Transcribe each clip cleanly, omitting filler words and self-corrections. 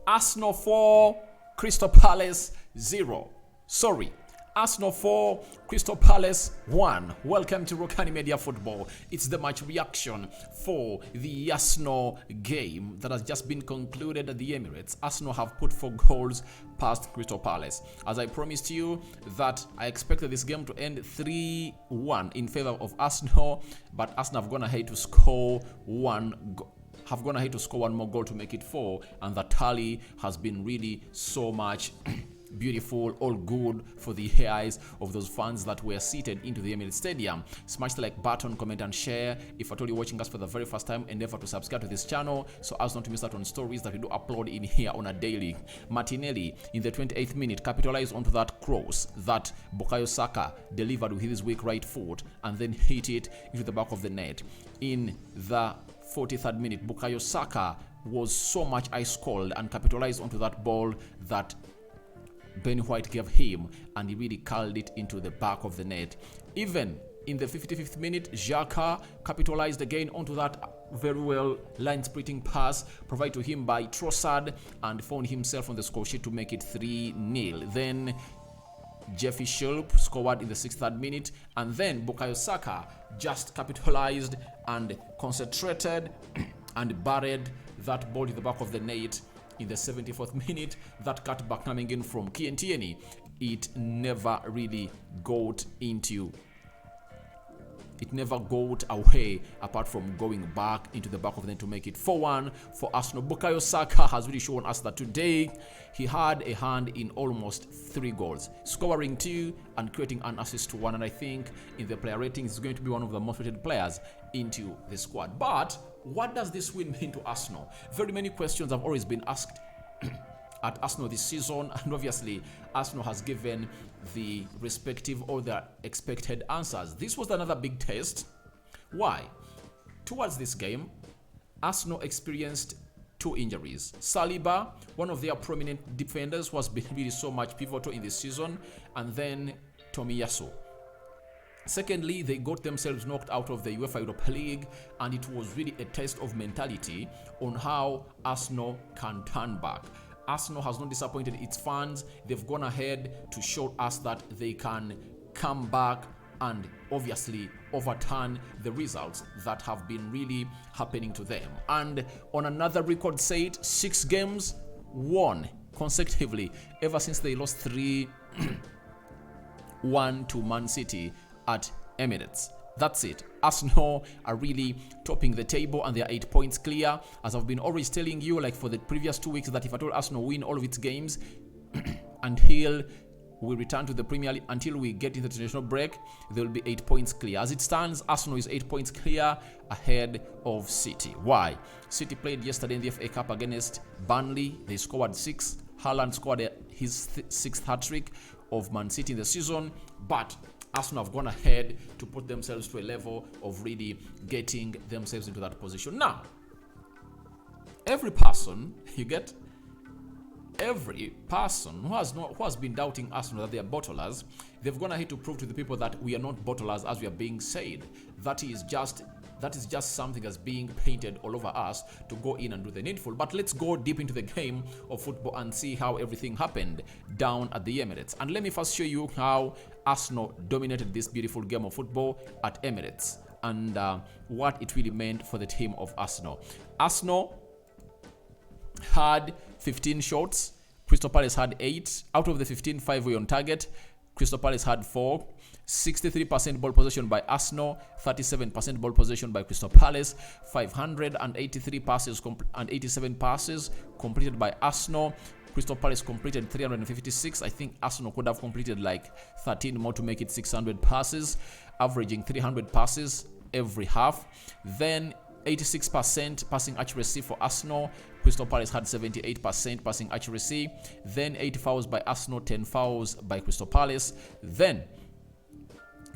Arsenal 4, Crystal Palace 0. Sorry. Arsenal 4, Crystal Palace 1. Welcome to Rokani Media Football. It's the match reaction for the Arsenal game that has just been concluded at the Emirates. Arsenal have put 4 goals past Crystal Palace. As I promised you that I expected this game to end 3-1 in favor of Arsenal, but Arsenal have gone ahead to score one more goal to make it 4, and the tally has been really so much beautiful, all good for the eyes of those fans that were seated into the Emirates Stadium. Smash the like button, comment and share. If at all you're watching us for the very first time, endeavor to subscribe to this channel so as not to miss out on stories that we do upload in here on a daily. Martinelli in the 28th minute capitalized onto that cross that Bukayo Saka delivered with his weak right foot and then hit it into the back of the net. In the 43rd minute, Bukayo Saka was so much ice cold and capitalized onto that ball that Ben White gave him, and he really curled it into the back of the net. Even in the 55th minute, Xhaka capitalized again onto that very well line-splitting pass provided to him by Trossard and found himself on the score sheet to make it 3-0. Then Jeffy Schlupp scored in the 63rd minute, and then Bukayo Saka just capitalized and concentrated and buried that ball to the back of the net. In the 74th minute, that cutback coming in from Kientieni, it never really got away apart from going back into the back of the net to make it 4-1 for Arsenal. Bukayo Saka has really shown us that today he had a hand in almost 3 goals, scoring 2 and creating an assist to 1, and I think in the player ratings he's going to be one of the most rated players into the squad. But what does this win mean to Arsenal? Very many questions have always been asked at Arsenal this season, and obviously Arsenal has given the respective or the expected answers. This was another big test. Why? Towards this game, Arsenal experienced 2 injuries. Saliba, one of their prominent defenders who has been really so much pivotal in this season, and then Tomiyasu. Secondly, they got themselves knocked out of the UEFA Europa League, and it was really a test of mentality on how Arsenal can turn back. Arsenal has not disappointed its fans. They've gone ahead to show us that they can come back and obviously overturn the results that have been really happening to them. And on another record set, 6 games won consecutively ever since they lost 3-1 to Man City at Emirates. That's it. Arsenal are really topping the table and they are 8 points clear. As I've been always telling you, like for the previous 2 weeks, that if at all Arsenal win all of its games until we return to the Premier League, until we get into the international break, there will be 8 points clear. As it stands, Arsenal is 8 points clear ahead of City. Why? City played yesterday in the FA Cup against Burnley. They scored 6. Haaland scored his 6th hat-trick of Man City in the season, but Arsenal have gone ahead to put themselves to a level of really getting themselves into that position. Now, every person who has been doubting Arsenal that they are bottlers, they've gone ahead to prove to the people that we are not bottlers as we are being said. That is just something that's being painted all over us to go in and do the needful. But let's go deep into the game of football and see how everything happened down at the Emirates. And let me first show you how Arsenal dominated this beautiful game of football at Emirates and what it really meant for the team of Arsenal. Arsenal had 15 shots. Crystal Palace had 8. Out of the 15, 5 were on target. Crystal Palace had 4. 63% ball possession by Arsenal, 37% ball possession by Crystal Palace, 583 passes and 87 passes completed by Arsenal. Crystal Palace completed 356. I think Arsenal could have completed like 13 more to make it 600 passes, averaging 300 passes every half. Then 86% passing accuracy for Arsenal. Crystal Palace had 78% passing accuracy. Then 8 fouls by Arsenal, 10 fouls by Crystal Palace. Then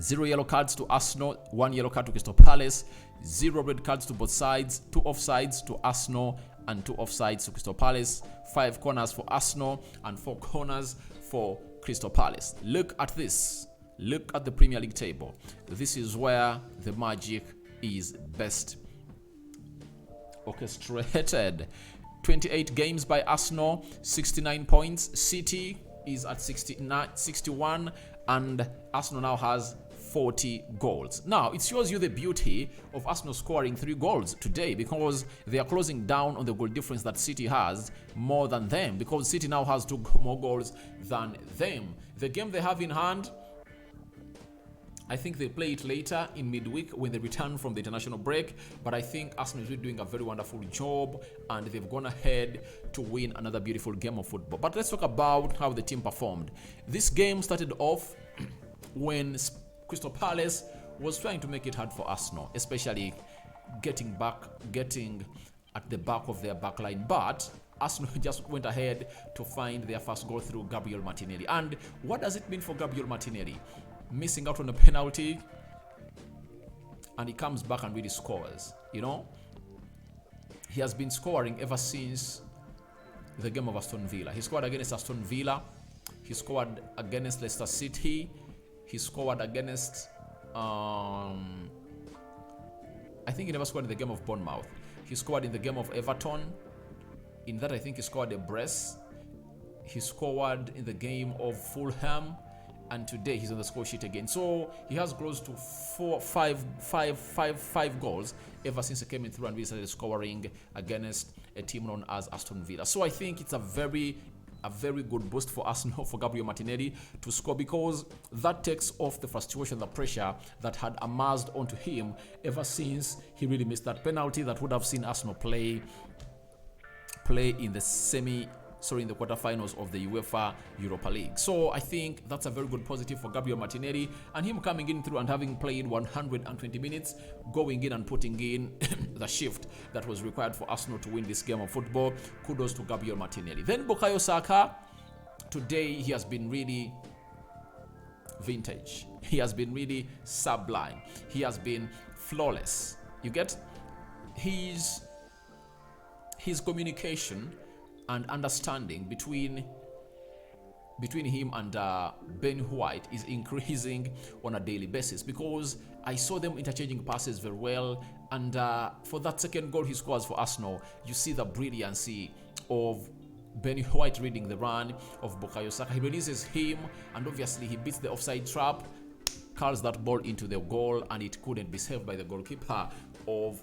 0 yellow cards to Arsenal, 1 yellow card to Crystal Palace, 0 red cards to both sides, 2 offsides to Arsenal and 2 offsides to Crystal Palace, 5 corners for Arsenal and 4 corners for Crystal Palace. Look at this. Look at the Premier League table. This is where the magic is best orchestrated. 28 games by Arsenal, 69 points. City is at 61, and Arsenal now has 40 goals. Now, it shows you the beauty of Arsenal scoring 3 goals today, because they are closing down on the goal difference that City has more than them, because City now has 2 more goals than them. The game they have in hand, I think they play it later in midweek when they return from the international break, but I think Arsenal is really doing a very wonderful job, and they've gone ahead to win another beautiful game of football. But let's talk about how the team performed. This game started off when Crystal Palace was trying to make it hard for Arsenal, especially getting at the back of their backline. But Arsenal just went ahead to find their first goal through Gabriel Martinelli. And what does it mean for Gabriel Martinelli? Missing out on a penalty, and he comes back and really scores. You know, he has been scoring ever since the game of Aston Villa. He scored against Aston Villa. He scored against Leicester City. He scored against, I think he never scored in the game of Bournemouth. He scored in the game of Everton. In that, I think he scored a brace. He scored in the game of Fulham. And today he's on the score sheet again. So he has close to 5 goals ever since he came in through and we started scoring against a team known as Aston Villa. So I think it's a very good boost for Arsenal, for Gabriel Martinelli to score, because that takes off the frustration, the pressure that had amassed onto him ever since he really missed that penalty that would have seen Arsenal play in the quarterfinals of the UEFA Europa League. So I think that's a very good positive for Gabriel Martinelli, and him coming in through and having played 120 minutes, going in and putting in the shift that was required for Arsenal to win this game of football. Kudos to Gabriel Martinelli. Then Bukayo Saka, today he has been really vintage. He has been really sublime. He has been flawless. You get his communication and understanding between him and Ben White is increasing on a daily basis, because I saw them interchanging passes very well, and for that second goal he scores for Arsenal, you see the brilliancy of Ben White reading the run of Bukayo Saka. He releases him, and obviously he beats the offside trap, curls that ball into the goal, and it couldn't be saved by the goalkeeper of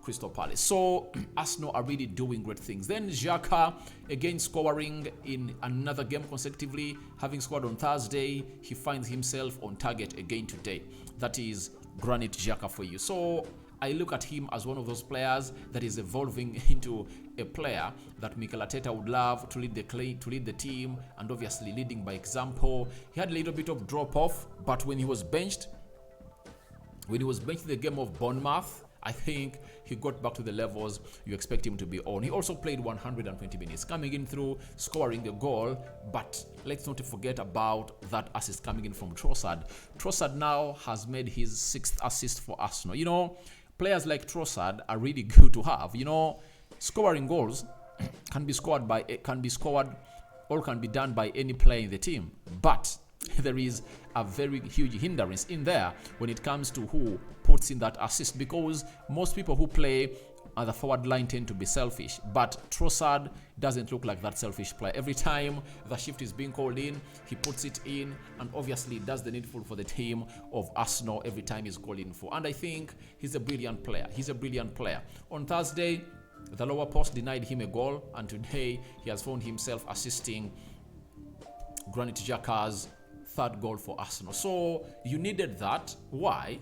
Crystal Palace. So Arsenal are really doing great things. Then Xhaka again scoring in another game consecutively, having scored on Thursday. He finds himself on target again today. That is Granit Xhaka for you. So I look at him as one of those players that is evolving into a player that Mikel Arteta would love to lead the team, and obviously leading by example. He had a little bit of drop off, but when he was benched in the game of Bournemouth, I think he got back to the levels you expect him to be on. He also played 120 minutes, coming in through, scoring a goal. But let's not forget about that assist coming in from Trossard. Trossard now has made his 6th assist for Arsenal. You know, players like Trossard are really good to have. You know, scoring goals can be done by any player in the team. But there is a very huge hindrance in there when it comes to who puts in that assist, because most people who play at the forward line tend to be selfish, but Trossard doesn't look like that selfish player. Every time the shift is being called in, he puts it in, and obviously does the needful for the team of Arsenal every time he's called in for. And I think he's a brilliant player. On Thursday, the lower post denied him a goal, and today he has found himself assisting Granit Xhaka's 3rd goal for Arsenal. So you needed that. Why?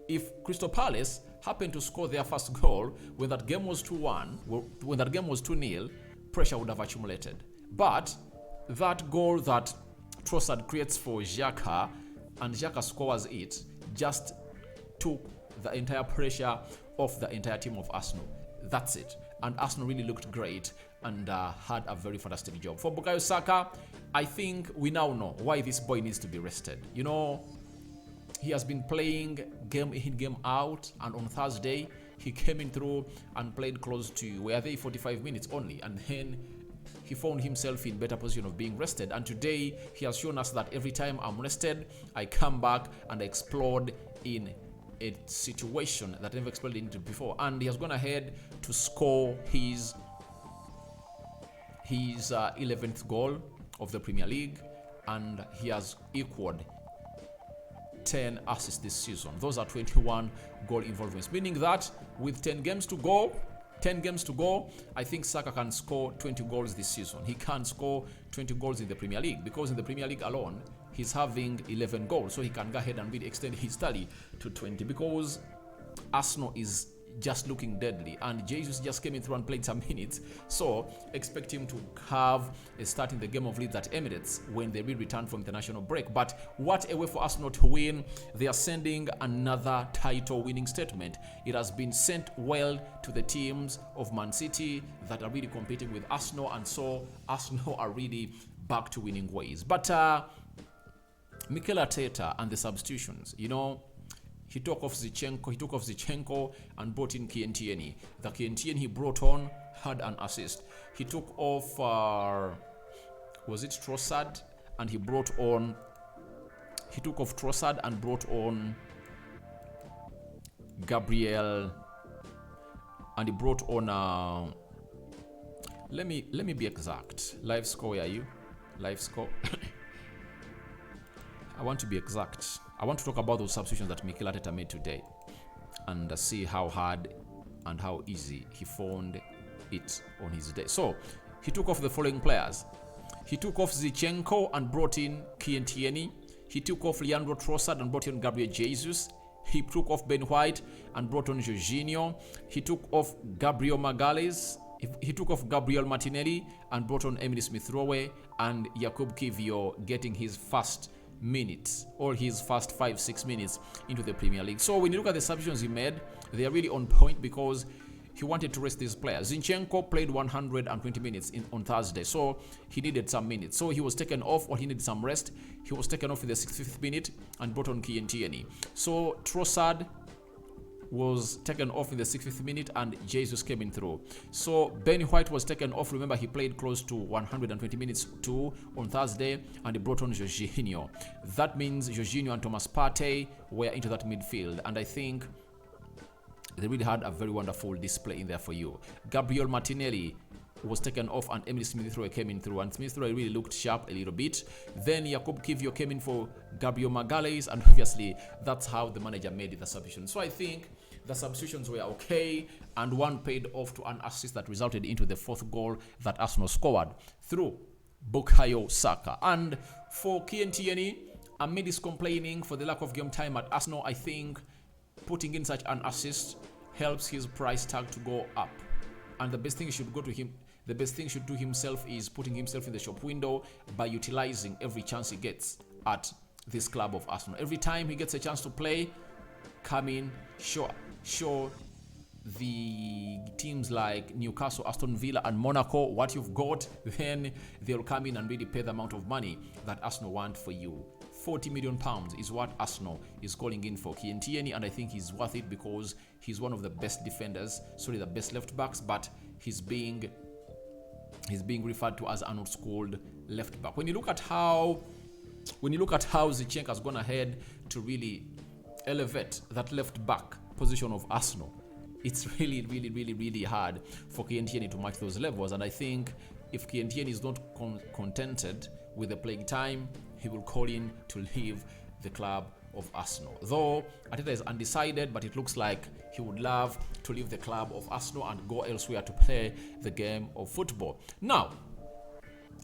If Crystal Palace happened to score their first goal when that game was 2-1, when that game was 2-0, pressure would have accumulated. But that goal that Trossard creates for Xhaka, and Xhaka scores it, just took the entire pressure off the entire team of Arsenal. That's it. And Arsenal really looked great and had a very fantastic job. For Bukayo Saka, I think we now know why this boy needs to be rested. You know, he has been playing game in, game out, and on Thursday, he came in through and played close to 45 minutes only, and then he found himself in better position of being rested. And today, he has shown us that every time I'm rested, I come back and explode in a situation that I never exploded into before. And he has gone ahead to score his his 11th goal of the Premier League, and he has equaled 10 assists this season. Those are 21 goal involvements, meaning that with 10 games to go, I think Saka can score 20 goals this season. He can score 20 goals in the Premier League, because in the Premier League alone, he's having 11 goals. So he can go ahead and really extend his tally to 20, because Arsenal is just looking deadly, and Jesus just came in through and played some minutes, so expect him to have a start in the game of Leeds at Emirates when they will return from international break. But what a way for Arsenal to win. They are sending another title winning statement. It has been sent well to the teams of Man City that are really competing with Arsenal, and so Arsenal are really back to winning ways. But Mikel Arteta and the substitutions, he took off Zinchenko and brought in Kientieni. The Kientieni he brought on had an assist. He took off, was it Trossard? And he brought on, Gabriel, and he brought on, let me be exact. Live score, where are you? Live score. I want to be exact. I want to talk about those substitutions that Mikel Arteta made today and see how hard and how easy he found it on his day. So, he took off the following players. He took off Zinchenko and brought in Kientieni. He took off Leandro Trossard and brought in Gabriel Jesus. He took off Ben White and brought on Jorginho. He took off Gabriel Magalhaes. He took off Gabriel Martinelli and brought on Emile Smith-Rowe, and Jakub Kiwior getting his first minutes, or his first 5-6 minutes into the Premier League. So when you look at the substitutions he made, they are really on point, because he wanted to rest these players. Zinchenko played 120 minutes on Thursday, so he needed some minutes. So he was taken off, or he needed some rest. He was taken off in the 65th minute and brought on Kientieni. So Trossard was taken off in the 65th minute and Jesus came in through. So Ben White was taken off. Remember, he played close to 120 minutes too on Thursday, and he brought on Jorginho. That means Jorginho and Thomas Partey were into that midfield, and I think they really had a very wonderful display in there for you. Gabriel Martinelli was taken off and Emile Smith-Rowe came in through, and Smith-Rowe really looked sharp a little bit. Then Jakub Kiwior came in for Gabriel Magalhaes, and obviously that's how the manager made the substitution. So I think the substitutions were okay, and one paid off to an assist that resulted into the fourth goal that Arsenal scored through Bukayo Saka. And for Kientieni, amid his complaining for the lack of game time at Arsenal, I think putting in such an assist helps his price tag to go up. And the best thing should go to him. The best thing should do himself is putting himself in the shop window by utilizing every chance he gets at this club of Arsenal. Every time he gets a chance to play, come in, show the teams like Newcastle, Aston Villa and Monaco what you've got, then they'll come in and really pay the amount of money that Arsenal want for you. £40 million is what Arsenal is calling in for Kientieni, and I think he's worth it because he's one of the best defenders, the best left backs, but he's being referred to as an old-schooled left back. When you look at how Zinchenko has gone ahead to really elevate that left back position of Arsenal, it's really hard for Kientieni to match those levels. And I think if Kientieni is not contented with the playing time, he will call in to leave the club of Arsenal. Though Arteta is undecided, but it looks like he would love to leave the club of Arsenal and go elsewhere to play the game of football. Now,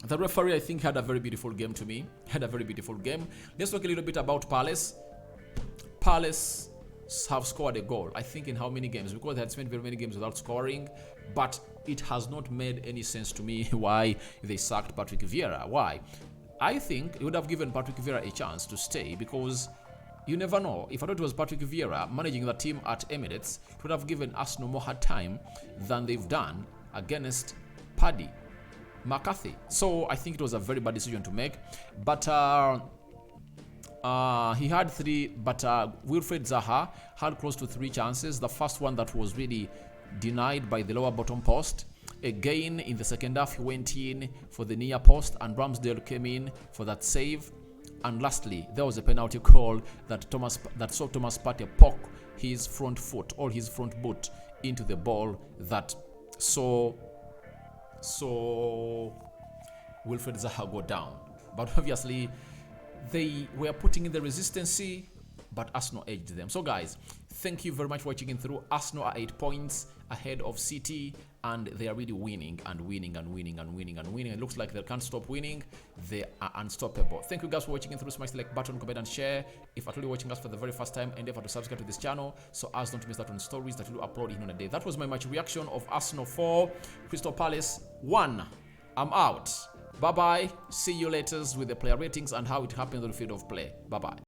the referee, I think, had a very beautiful game to me. Let's talk a little bit about Palace. Palace have scored a goal, I think, in how many games? Because they had spent very many games without scoring, but it has not made any sense to me why they sacked Patrick Vieira. Why? I think it would have given Patrick Vieira a chance to stay, because you never know. If I thought it was Patrick Vieira managing the team at Emirates, it would have given Arsenal more hard time than they've done against Paddy McCarthy. So I think it was a very bad decision to make. But he had three, but Wilfred Zaha had close to 3 chances. The first one that was really denied by the lower bottom post. Again, in the second half, he went in for the near post, and Ramsdale came in for that save. And lastly, there was a penalty call that saw Thomas Partey poke his front foot or his front boot into the ball that saw saw Wilfred Zaha go down. But obviously, they were putting in the resistance, but Arsenal edged them. So guys, thank you very much for watching through. Arsenal are 8 points ahead of City, and they are really winning and winning and winning and winning and winning. It looks like they can't stop winning. They are unstoppable. Thank you guys for watching through. Smash the like button, comment and share. If you're watching us for the very first time, endeavor to subscribe to this channel so as don't miss out on stories that we will upload in a day. That was my match reaction of Arsenal 4, Crystal Palace 1. I'm out. Bye bye. See you later with the player ratings and how it happens on the field of play. Bye bye.